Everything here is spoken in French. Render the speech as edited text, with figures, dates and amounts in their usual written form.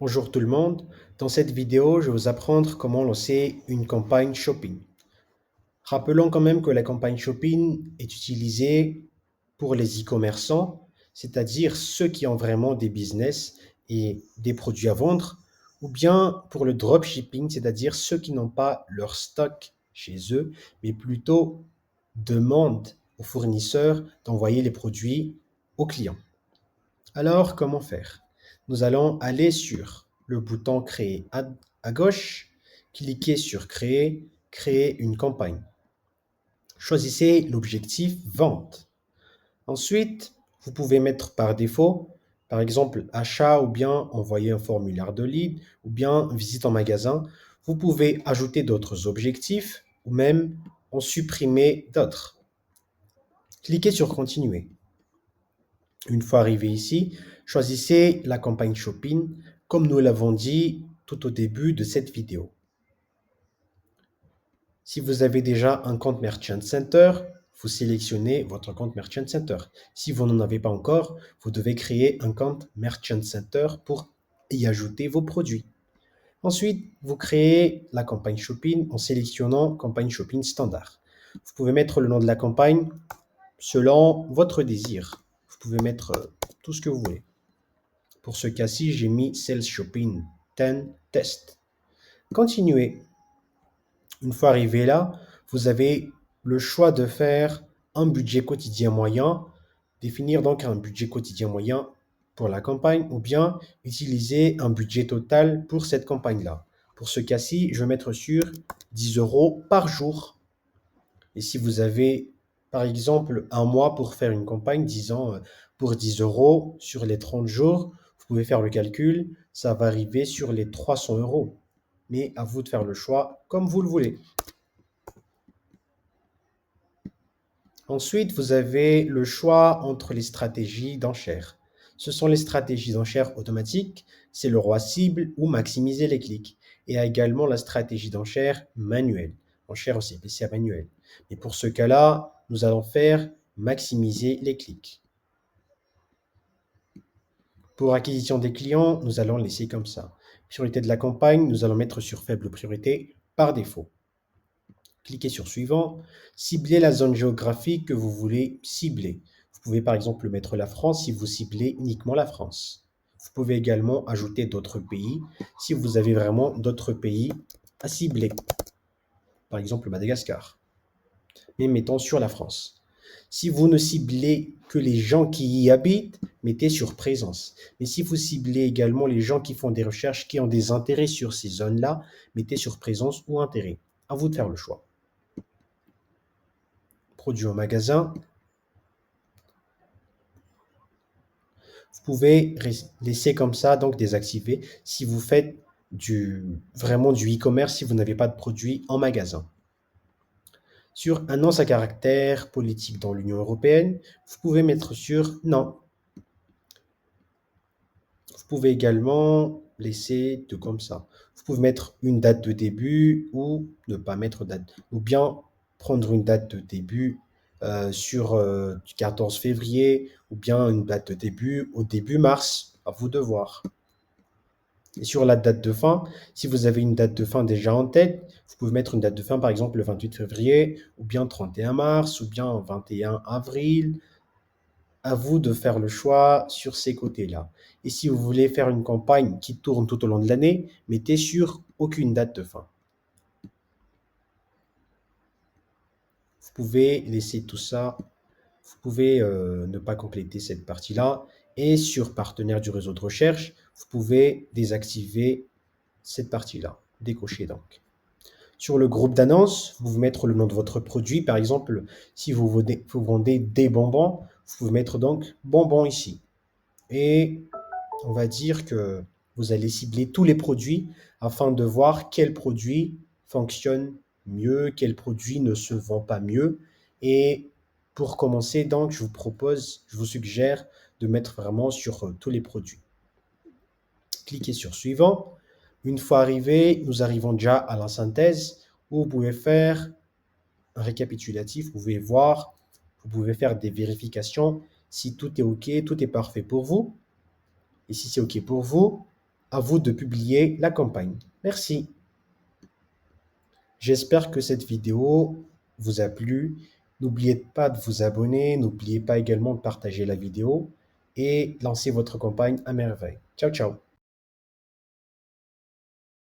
Bonjour tout le monde, dans cette vidéo, je vais vous apprendre comment lancer une campagne shopping. Rappelons quand même que la campagne shopping est utilisée pour les e-commerçants, c'est-à-dire ceux qui ont vraiment des business et des produits à vendre, ou bien pour le dropshipping, c'est-à-dire ceux qui n'ont pas leur stock chez eux, mais plutôt demandent aux fournisseurs d'envoyer les produits aux clients. Alors, comment faire? Nous allons aller sur le bouton Créer à gauche, cliquez sur Créer, créer une campagne. Choisissez l'objectif Vente. Ensuite, vous pouvez mettre par défaut, par exemple, achat ou bien envoyer un formulaire de lead ou bien visite en magasin. Vous pouvez ajouter d'autres objectifs ou même en supprimer d'autres. Cliquez sur Continuer. Une fois arrivé ici, choisissez la campagne shopping comme nous l'avons dit tout au début de cette vidéo. Si vous avez déjà un compte Merchant Center, vous sélectionnez votre compte Merchant Center. Si vous n'en avez pas encore, vous devez créer un compte Merchant Center pour y ajouter vos produits. Ensuite, vous créez la campagne shopping en sélectionnant campagne shopping standard. Vous pouvez mettre le nom de la campagne selon votre désir. Vous pouvez mettre tout ce que vous voulez. Pour ce cas-ci, j'ai mis Sales Shopping 10 Test. Continuez. Une fois arrivé là, vous avez le choix de faire un budget quotidien moyen, définir donc un budget quotidien moyen pour la campagne ou bien utiliser un budget total pour cette campagne-là. Pour ce cas-ci, je vais mettre sur 10 euros par jour. Et si vous avez, par exemple, un mois pour faire une campagne, disons pour 10 euros sur les 30 jours, vous pouvez faire le calcul, ça va arriver sur les 300 euros. Mais à vous de faire le choix comme vous le voulez. Ensuite, vous avez le choix entre les stratégies d'enchères. Ce sont les stratégies d'enchères automatiques, c'est le roi cible ou maximiser les clics. Et il y a également la stratégie d'enchères manuelle, enchères au CPC à manuel. Mais pour ce cas-là, nous allons faire maximiser les clics. Pour acquisition des clients, nous allons laisser comme ça. Priorité de la campagne, nous allons mettre sur faible priorité par défaut. Cliquez sur Suivant. Ciblez la zone géographique que vous voulez cibler. Vous pouvez par exemple mettre la France si vous ciblez uniquement la France. Vous pouvez également ajouter d'autres pays si vous avez vraiment d'autres pays à cibler. Par exemple Madagascar. Mais mettons sur la France. Si vous ne ciblez que les gens qui y habitent, mettez sur présence. Mais si vous ciblez également les gens qui font des recherches, qui ont des intérêts sur ces zones-là, mettez sur présence ou intérêt. À vous de faire le choix. Produits en magasin. Vous pouvez laisser comme ça, donc désactiver, si vous faites vraiment du e-commerce, si vous n'avez pas de produits en magasin. Sur annonce à caractère politique dans l'Union européenne, vous pouvez mettre sur non. Vous pouvez également laisser comme ça. Vous pouvez mettre une date de début ou ne pas mettre date. Ou bien prendre une date de début sur du 14 février ou bien une date de début au début mars. À vous de voir. Et sur la date de fin, si vous avez une date de fin déjà en tête, vous pouvez mettre une date de fin par exemple le 28 février ou bien 31 mars ou bien 21 avril. À vous de faire le choix sur ces côtés-là. Et si vous voulez faire une campagne qui tourne tout au long de l'année, mettez sur aucune date de fin. Vous pouvez laisser tout ça. Vous pouvez ne pas compléter cette partie-là. Et sur partenaire du réseau de recherche, vous pouvez désactiver cette partie-là. Décocher donc. Sur le groupe d'annonces, vous pouvez mettre le nom de votre produit. Par exemple, si vous vendez des bonbons, vous pouvez mettre donc bonbons ici. Et on va dire que vous allez cibler tous les produits afin de voir quel produit fonctionne mieux, quel produit ne se vend pas mieux. Et pour commencer, donc, je vous suggère de mettre vraiment sur tous les produits. Cliquez sur Suivant. Une fois arrivé, nous arrivons déjà à la synthèse où vous pouvez faire un récapitulatif, vous pouvez voir, vous pouvez faire des vérifications si tout est OK, tout est parfait pour vous. Et si c'est OK pour vous, À vous de publier la campagne. Merci. J'espère que cette vidéo vous a plu. N'oubliez pas de vous abonner, n'oubliez pas également de partager la vidéo et lancer votre campagne à merveille. Ciao, ciao.